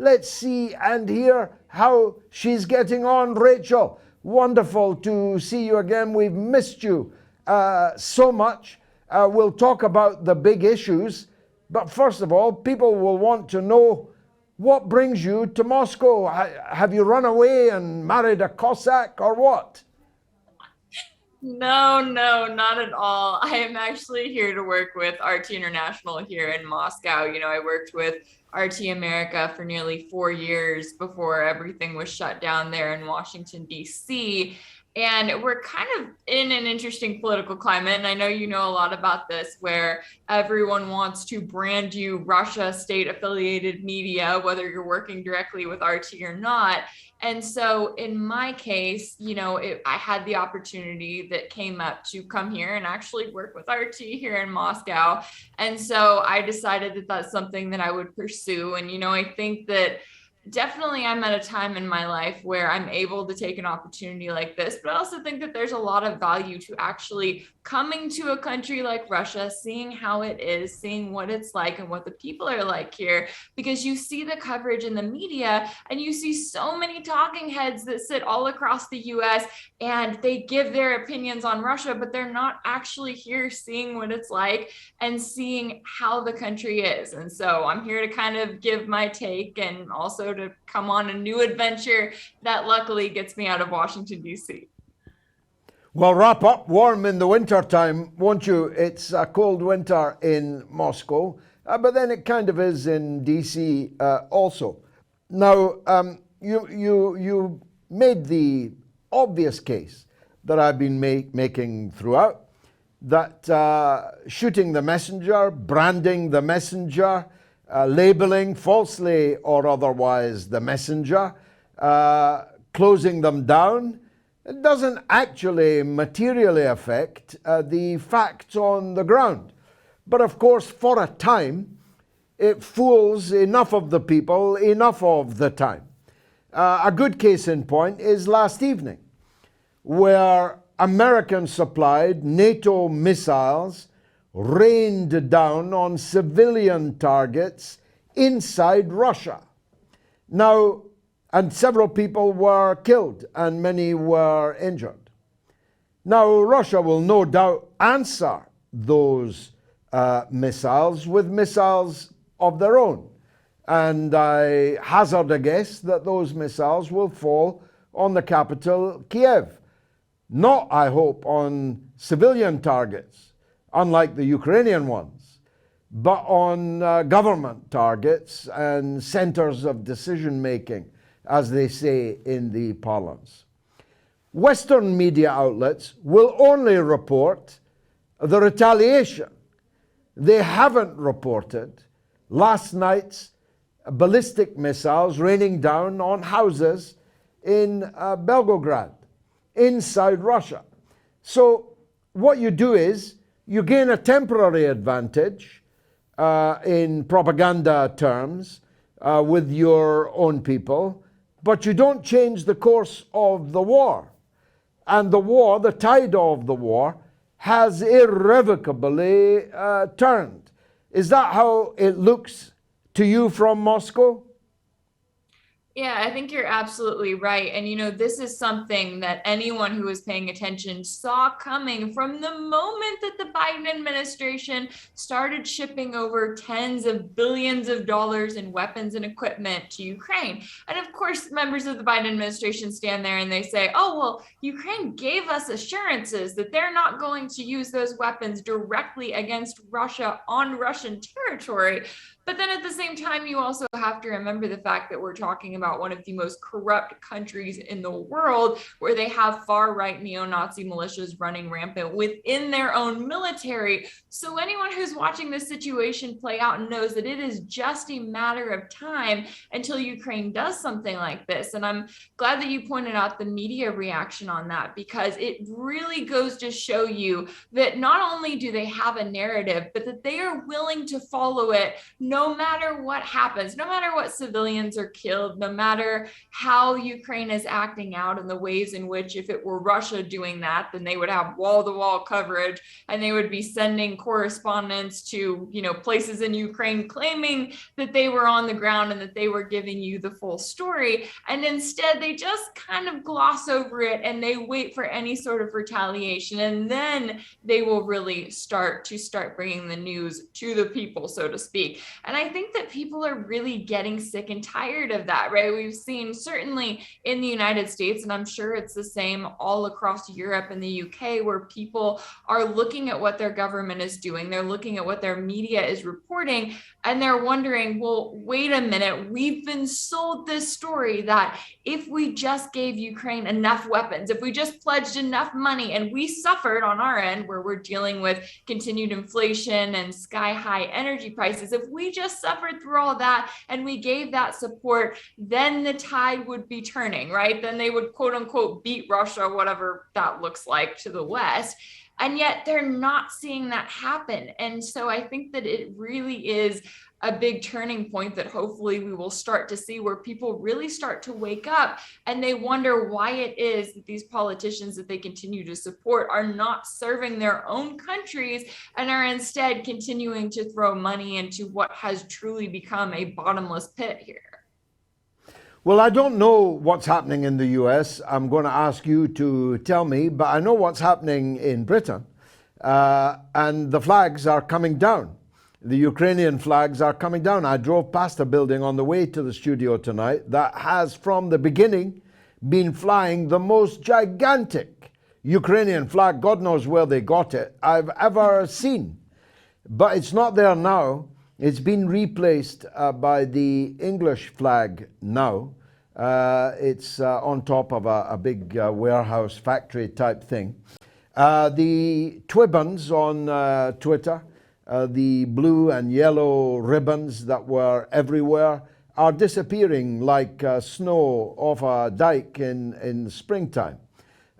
Let's see and hear how she's getting on. Rachel, wonderful to see you again. We've missed you so much. We'll talk about the big issues. But first of all, people will want to know what brings you to Moscow. Have you run away and married a Cossack or what? No, no, not at all. I am actually here to work with RT International here in Moscow. I worked with RT America for nearly 4 years before everything was shut down there in Washington, D.C. And we're kind of in an interesting political climate. And I know you know a lot about this, where everyone wants to brand you Russia state affiliated media, whether you're working directly with RT or not. And so in my case, I had the opportunity that came up to come here and actually work with RT here in Moscow. And so I decided that that's something that I would pursue. And, I think that definitely I'm at a time in my life where I'm able to take an opportunity like this, but I also think that there's a lot of value to actually coming to a country like Russia, seeing how it is, seeing what it's like and what the people are like here, because you see the coverage in the media and you see so many talking heads that sit all across the US and they give their opinions on Russia, but they're not actually here seeing what it's like and seeing how the country is. And so I'm here to kind of give my take and also to come on a new adventure that luckily gets me out of Washington, D.C. Well, wrap up warm in the winter time, won't you? It's a cold winter in Moscow, but then it kind of is in DC also. Now, you made the obvious case that I've been making throughout, that shooting the messenger, branding the messenger, labeling falsely or otherwise the messenger, closing them down, it doesn't actually materially affect the facts on the ground. But of course, for a time, it fools enough of the people enough of the time. A good case in point is last evening, where American supplied NATO missiles rained down on civilian targets inside Russia. Now, and several people were killed and many were injured. Now, Russia will no doubt answer those missiles with missiles of their own. And I hazard a guess that those missiles will fall on the capital, Kiev. Not, I hope, on civilian targets, unlike the Ukrainian ones, but on government targets and centers of decision making, as they say in the parlance. Western media outlets will only report the retaliation. They haven't reported last night's ballistic missiles raining down on houses in Belgorod, inside Russia. So what you do is you gain a temporary advantage in propaganda terms with your own people, but you don't change the course of the war. And the war, the tide of the war, has irrevocably turned. Is that how it looks to you from Moscow? Yeah, I think you're absolutely right. And, this is something that anyone who was paying attention saw coming from the moment that the Biden administration started shipping over tens of billions of dollars in weapons and equipment to Ukraine. And of course, members of the Biden administration stand there and they say, oh, well, Ukraine gave us assurances that they're not going to use those weapons directly against Russia on Russian territory. But then at the same time, you also have to remember the fact that we're talking about one of the most corrupt countries in the world, where they have far-right neo-Nazi militias running rampant within their own military. So anyone who's watching this situation play out knows that it is just a matter of time until Ukraine does something like this. And I'm glad that you pointed out the media reaction on that, because it really goes to show you that not only do they have a narrative, but that they are willing to follow it no matter what happens, no matter what civilians are killed, no no matter how Ukraine is acting out and the ways in which, if it were Russia doing that, then they would have wall-to-wall coverage and they would be sending correspondents to, places in Ukraine claiming that they were on the ground and that they were giving you the full story. And instead, they just kind of gloss over it and they wait for any sort of retaliation. And then they will really start bringing the news to the people, so to speak. And I think that people are really getting sick and tired of that, right? We've seen certainly in the United States, and I'm sure it's the same all across Europe and the UK, where people are looking at what their government is doing. They're looking at what their media is reporting, and they're wondering, well, wait a minute, we've been sold this story that if we just gave Ukraine enough weapons, if we just pledged enough money, and we suffered on our end where we're dealing with continued inflation and sky high energy prices, if we just suffered through all that and we gave that support, then the tide would be turning, right? Then they would quote unquote beat Russia, whatever that looks like, to the West. And yet they're not seeing that happen. And so I think that it really is a big turning point that hopefully we will start to see, where people really start to wake up and they wonder why it is that these politicians that they continue to support are not serving their own countries and are instead continuing to throw money into what has truly become a bottomless pit here. Well, I don't know what's happening in the US. I'm going to ask you to tell me, but I know what's happening in Britain. And the flags are coming down. The Ukrainian flags are coming down. I drove past a building on the way to the studio tonight that has from the beginning been flying the most gigantic Ukrainian flag, God knows where they got it, I've ever seen. But it's not there now. It's been replaced by the English flag now. It's on top of a big warehouse factory type thing. The Twibbons on Twitter, the blue and yellow ribbons that were everywhere, are disappearing like snow off a dike in springtime.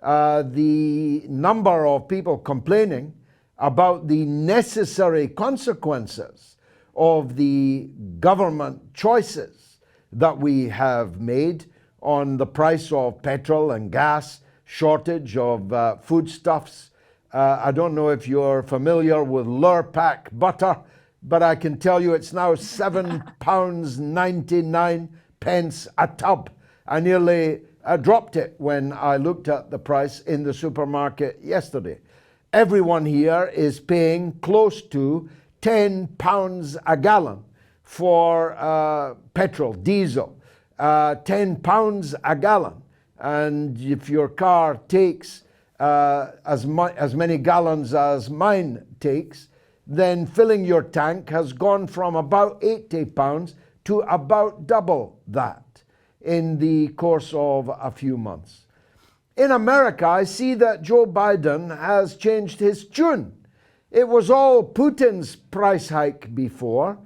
The number of people complaining about the necessary consequences of the government choices that we have made on the price of petrol and gas, shortage of foodstuffs. I don't know if you're familiar with Lurpak butter, but I can tell you it's now £7.99 a tub. I nearly dropped it when I looked at the price in the supermarket yesterday. Everyone here is paying close to £10 a gallon for petrol, diesel, £10 a gallon. And if your car takes as many gallons as mine takes, then filling your tank has gone from about £80 to about double that in the course of a few months. In America, I see that Joe Biden has changed his tune. It was all Putin's price hike before,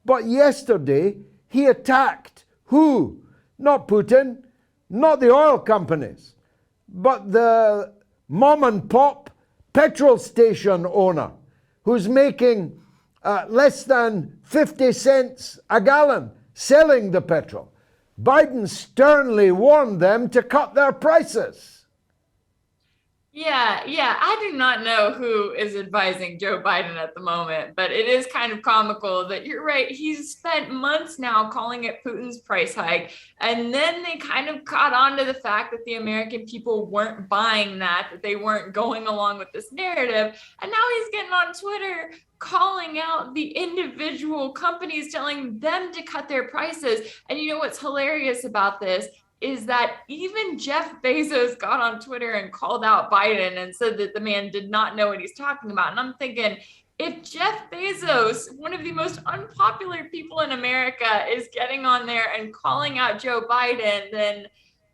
but yesterday he attacked who? Not Putin, not the oil companies, but the mom and pop petrol station owner who's making less than 50 cents a gallon selling the petrol. Biden sternly warned them to cut their prices. Yeah. I do not know who is advising Joe Biden at the moment, but it is kind of comical that you're right. He's spent months now calling it Putin's price hike. And then they kind of caught on to the fact that the American people weren't buying that they weren't going along with this narrative. And now he's getting on Twitter calling out the individual companies, telling them to cut their prices. And you know what's hilarious about this is that even Jeff Bezos got on Twitter and called out Biden and said that the man did not know what he's talking about. And I'm thinking, if Jeff Bezos, one of the most unpopular people in America, is getting on there and calling out Joe Biden, then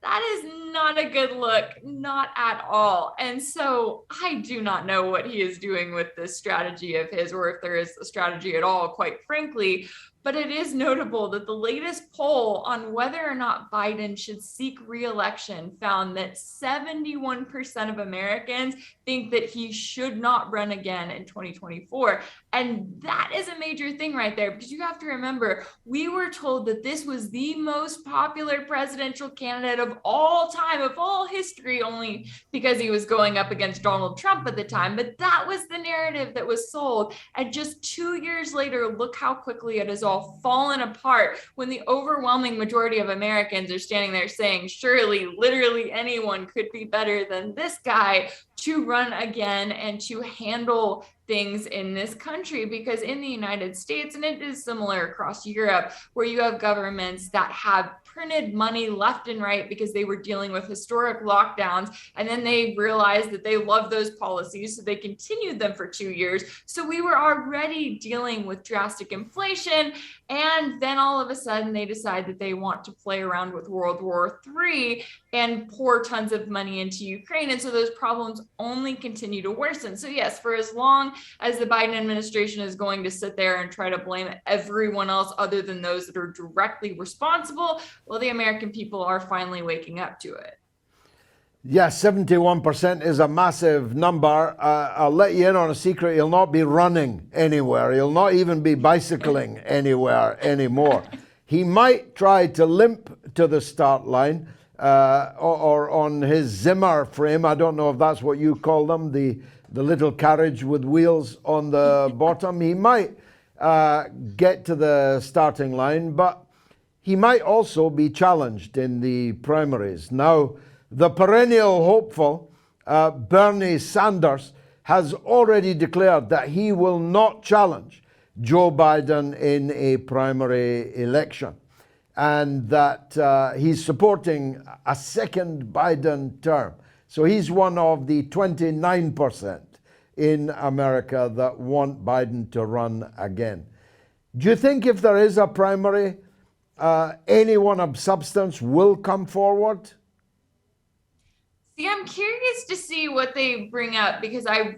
that is not a good look, not at all. And so I do not know what he is doing with this strategy of his, or if there is a strategy at all, quite frankly. But it is notable that the latest poll on whether or not Biden should seek re-election found that 71% of Americans think that he should not run again in 2024. And that is a major thing right there, because you have to remember, we were told that this was the most popular presidential candidate of all time, of all history, only because he was going up against Donald Trump at the time. But that was the narrative that was sold. And just 2 years later, look how quickly it has all fallen apart when the overwhelming majority of Americans are standing there saying, surely, literally anyone could be better than this guy to run again and to handle things in this country. Because in the United States, and it is similar across Europe, where you have governments that have printed money left and right because they were dealing with historic lockdowns, and then they realized that they love those policies, so they continued them for 2 years. So we were already dealing with drastic inflation, and then all of a sudden they decide that they want to play around with World War III and pour tons of money into Ukraine. And so those problems only continue to worsen. So yes, for as long as the Biden administration is going to sit there and try to blame everyone else other than those that are directly responsible, well, the American people are finally waking up to it. Yes, 71% is a massive number. I'll let you in on a secret. He'll not be running anywhere. He'll not even be bicycling anywhere anymore. He might try to limp to the start line or on his Zimmer frame. I don't know if that's what you call them, the little carriage with wheels on the bottom. He might get to the starting line, but he might also be challenged in the primaries. Now, the perennial hopeful, Bernie Sanders, has already declared that he will not challenge Joe Biden in a primary election, and that he's supporting a second Biden term. So he's one of the 29% in America that want Biden to run again. Do you think if there is a primary, anyone of substance will come forward? See, I'm curious to see what they bring up, because I,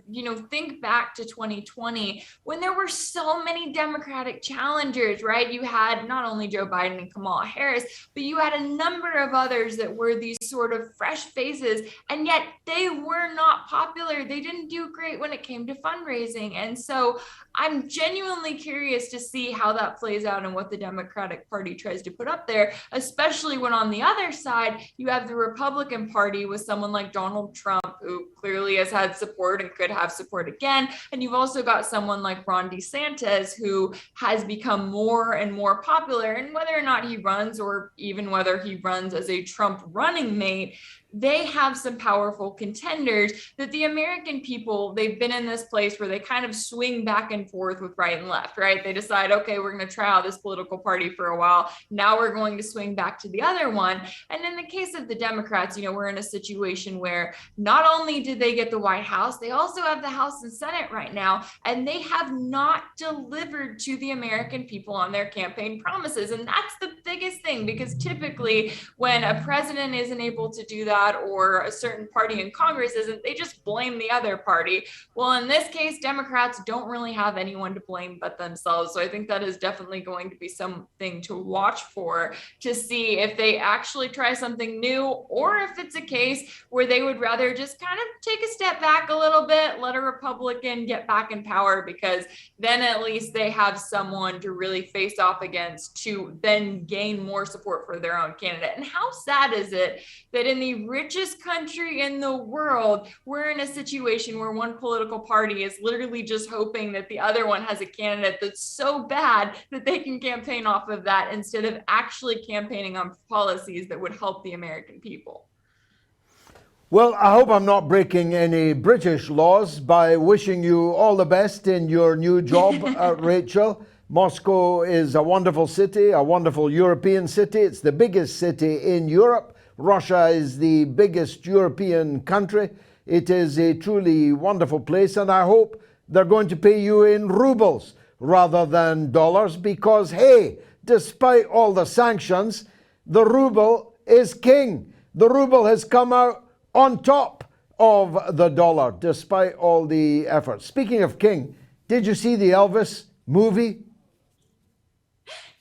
think back to 2020 when there were so many Democratic challengers, right? You had not only Joe Biden and Kamala Harris, but you had a number of others that were these sort of fresh faces, and yet they were not popular. They didn't do great when it came to fundraising. And so I'm genuinely curious to see how that plays out and what the Democratic Party tries to put up there, especially when on the other side, you have the Republican Party with someone like Donald Trump, who clearly has had support and could have support again. And you've also got someone like Ron DeSantis, who has become more and more popular. And whether or not he runs, or even whether he runs as a Trump running mate, they have some powerful contenders that the American people, they've been in this place where they kind of swing back and forth with right and left, right? They decide, okay, we're going to try out this political party for a while. Now we're going to swing back to the other one. And in the case of the Democrats, we're in a situation where not only did they get the White House, they also have the House and Senate right now, and they have not delivered to the American people on their campaign promises. And that's the biggest thing, because typically when a president isn't able to do that, or a certain party in Congress isn't, they just blame the other party. Well, in this case, Democrats don't really have anyone to blame but themselves. So I think that is definitely going to be something to watch for, to see if they actually try something new, or if it's a case where they would rather just kind of take a step back a little bit, let a Republican get back in power, because then at least they have someone to really face off against to then gain more support for their own candidate. And how sad is it that in the richest country in the world, we're in a situation where one political party is literally just hoping that the other one has a candidate that's so bad that they can campaign off of that, instead of actually campaigning on policies that would help the American people. Well, I hope I'm not breaking any British laws by wishing you all the best in your new job, Rachel. Moscow is a wonderful city, a wonderful European city. It's the biggest city in Europe. Russia is the biggest European country. It is a truly wonderful place, and I hope they're going to pay you in rubles rather than dollars, because, hey, despite all the sanctions, the ruble is king. The ruble has come out on top of the dollar, despite all the efforts. Speaking of king, did you see the Elvis movie?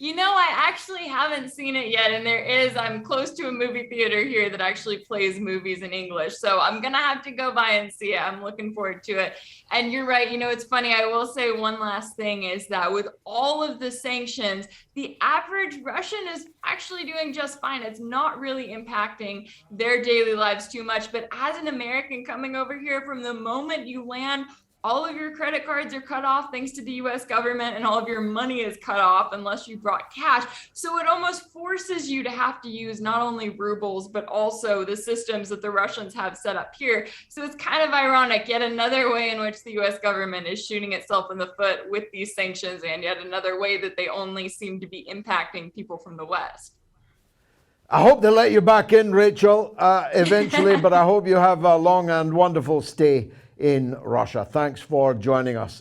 You know, I actually haven't seen it yet. And I'm close to a movie theater here that actually plays movies in English. So I'm going to have to go by and see it. I'm looking forward to it. And you're right. You know, it's funny. I will say one last thing is that with all of the sanctions, the average Russian is actually doing just fine. It's not really impacting their daily lives too much. But as an American coming over here, from the moment you land, all of your credit cards are cut off thanks to the US government, and all of your money is cut off unless you brought cash. So it almost forces you to have to use not only rubles, but also the systems that the Russians have set up here. So it's kind of ironic, yet another way in which the US government is shooting itself in the foot with these sanctions, and yet another way that they only seem to be impacting people from the West. I hope they let you back in, Rachel, eventually, but I hope you have a long and wonderful stay in Russia. Thanks for joining us.